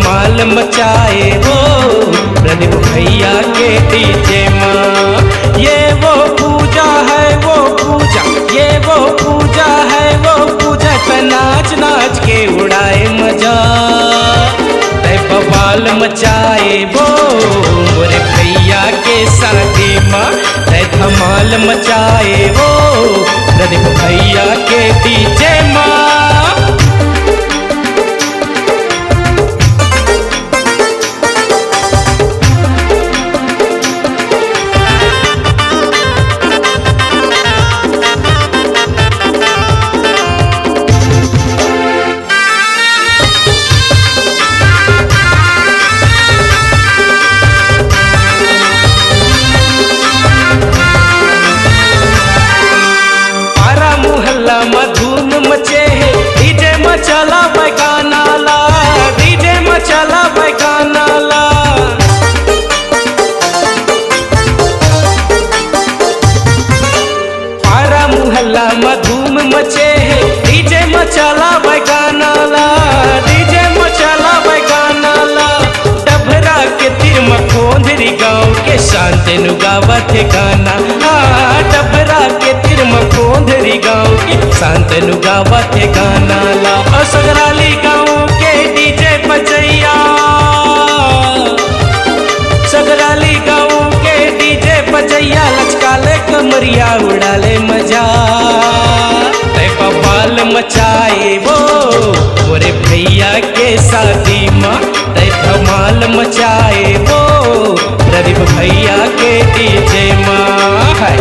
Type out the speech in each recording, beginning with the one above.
धमाल मचाए वो प्रदीप भैया के डीजे माँ। ये वो पूजा है वो पूजा, ये वो पूजा है वो पूजा, त नाच नाच के उड़ाए मजा, तय बवाल मचाए वो मोरे भैया के शादी माँ। तय धमाल मचाए वो प्रदीप भैया के डीजे माँ। धूम मचे है डीजे मचला गाना ला, डीजे मचला गाना ला। पारा मुहल्ला में धूम मचे है डीजे मचला गाना ला, डीजे मचला गाना ला। डभरा के तिर मखोंदरी गाँव के शांतनु गावत गाना, हाँ डभरा के तिर मखोंदरी गाँव के शांतनु गावत गाना ला। और सगराली गाँव के डीजे बजैया, सगराली गाँव के डीजे बजैया, लचकाले कमरिया उड़ाले मजा, तय बवाल मचाए वो मोरे भैया के शादी माँ। तय धमाल मचाए वो प्रदीप भैया के डीजे माँ है।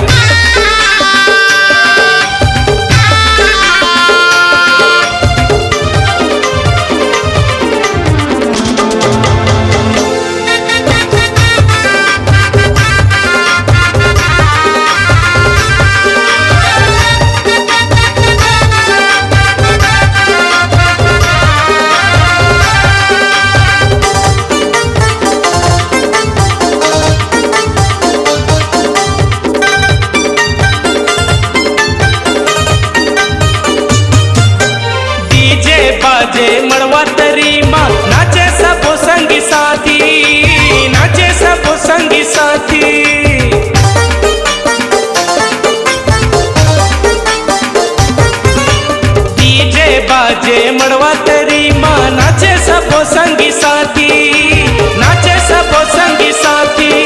बाजे मड़वा तरी माँ, नाचे सब संगी साथी, नाचे सब संगी साथी। डीजे बाजे मड़वा तरी माँ, नाचे सब संगी साथी, नाचे सब संगी साथी।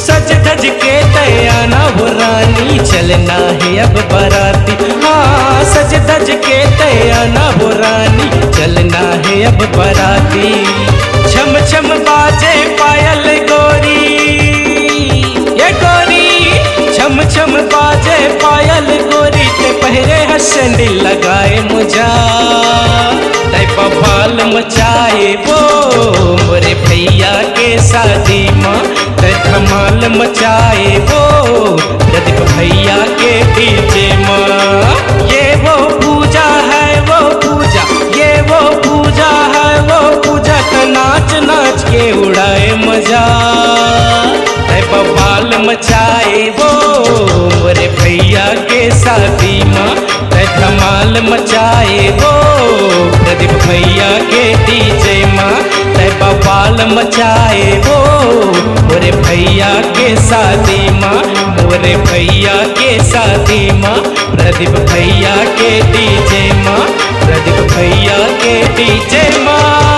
सज धज के तैयाना हो रानी, चलना है अब बाराती, हाँ सज धज के तैयाना हो रानी, चलना है अब बाराती। छम छम बाजे पायल गोरी, ये गोरी छम छम बाजे पायल गोरी, ते पहरे हसंडी लगाए मुझा, तय बवाल मचाए वो मोरे भैया के शादी माँ। तय धमाल मचाए वो प्रदीप भैया के डीजे माँ। ये वो पूजा है वो पूजा, ये वो पूजा है वो पूजा, का नाच नाच के उड़ाए मजा, तय बवाल मचाए वो मोरे भैया के शादी माँ। तय धमाल मचाए वो प्रदीप भैया के डीजे माँ। तय बवाल मचाए वो मोरे भैया के शादी माँ, मोरे भैया के शादी माँ। प्रदीप भैया के डीजे माँ, प्रदीप भैया के डीजे माँ।